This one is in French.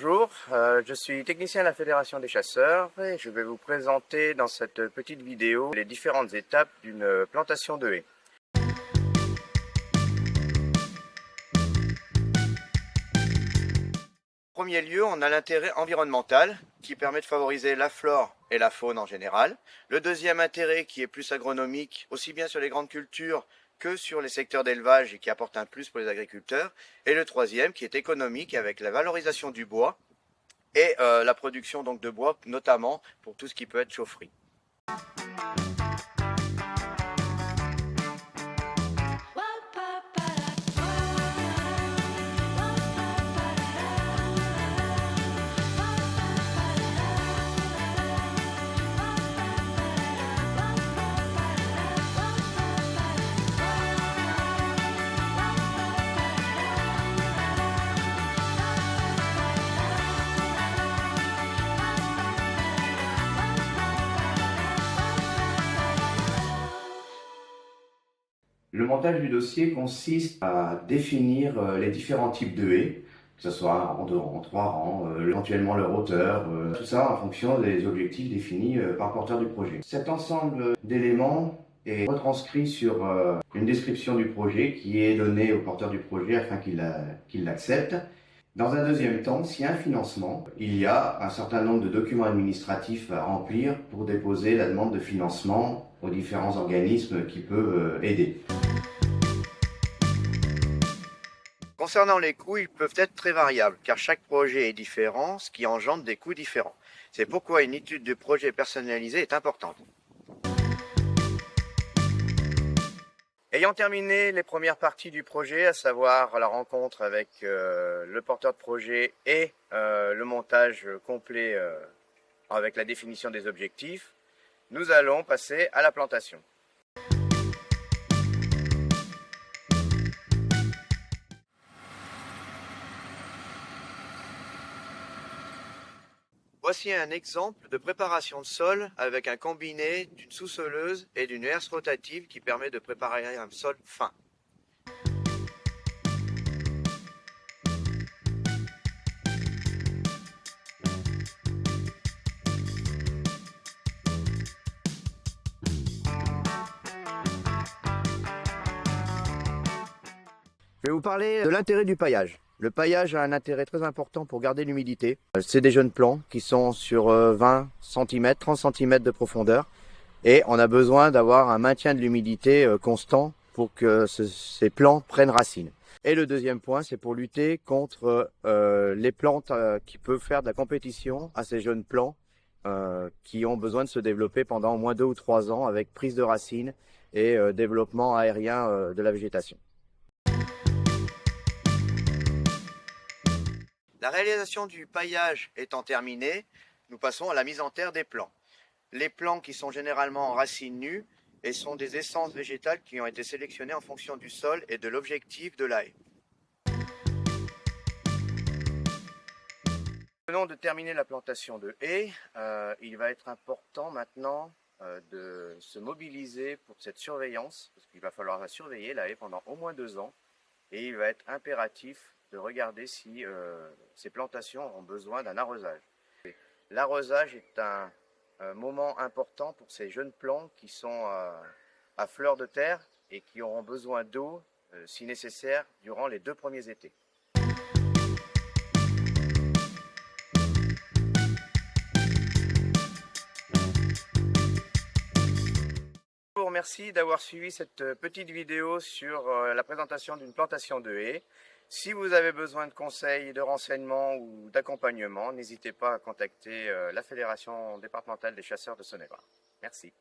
Bonjour, je suis technicien à la Fédération des chasseurs et je vais vous présenter dans cette petite vidéo les différentes étapes d'une plantation de haies. En premier lieu, on a l'intérêt environnemental qui permet de favoriser la flore et la faune en général. Le deuxième intérêt qui est plus agronomique, aussi bien sur les grandes cultures que sur les secteurs d'élevage et qui apporte un plus pour les agriculteurs. Et le troisième qui est économique avec la valorisation du bois et la production donc de bois, notamment pour tout ce qui peut être chaufferie. Le montage du dossier consiste à définir les différents types de haies, que ce soit un rang, deux rangs, trois rangs, éventuellement leur hauteur, tout ça en fonction des objectifs définis par le porteur du projet. Cet ensemble d'éléments est retranscrit sur une description du projet qui est donnée au porteur du projet afin qu'il l'accepte. Dans un deuxième temps, s'il y a un financement, il y a un certain nombre de documents administratifs à remplir pour déposer la demande de financement aux différents organismes qui peuvent aider. Concernant les coûts, ils peuvent être très variables, car chaque projet est différent, ce qui engendre des coûts différents. C'est pourquoi une étude de projet personnalisée est importante. Ayant terminé les premières parties du projet, à savoir la rencontre avec le porteur de projet et le montage complet avec la définition des objectifs, nous allons passer à la plantation. Voici un exemple de préparation de sol avec un combiné d'une sous-soleuse et d'une herse rotative qui permet de préparer un sol fin. Je vais vous parler de l'intérêt du paillage. Le paillage a un intérêt très important pour garder l'humidité. C'est des jeunes plants qui sont sur 20 cm, 30 cm de profondeur. Et on a besoin d'avoir un maintien de l'humidité constant pour que ces plants prennent racine. Et le deuxième point, c'est pour lutter contre les plantes qui peuvent faire de la compétition à ces jeunes plants qui ont besoin de se développer pendant au moins 2 ou 3 ans avec prise de racines et développement aérien de la végétation. La réalisation du paillage étant terminée, nous passons à la mise en terre des plants. Les plants qui sont généralement en racines nues et sont des essences végétales qui ont été sélectionnées en fonction du sol et de l'objectif de la haie. Venons de terminer la plantation de haies. Il va être important maintenant de se mobiliser pour cette surveillance, parce qu'il va falloir la surveiller la haie pendant au moins 2 ans, et il va être impératif de regarder si ces plantations ont besoin d'un arrosage. L'arrosage est un moment important pour ces jeunes plants qui sont à fleur de terre et qui auront besoin d'eau, si nécessaire, durant les 2 premiers étés. Je vous remercie d'avoir suivi cette petite vidéo sur la présentation d'une plantation de haies. Si vous avez besoin de conseils, de renseignements ou d'accompagnement, n'hésitez pas à contacter la Fédération départementale des chasseurs de Saône-et-Loire. Merci.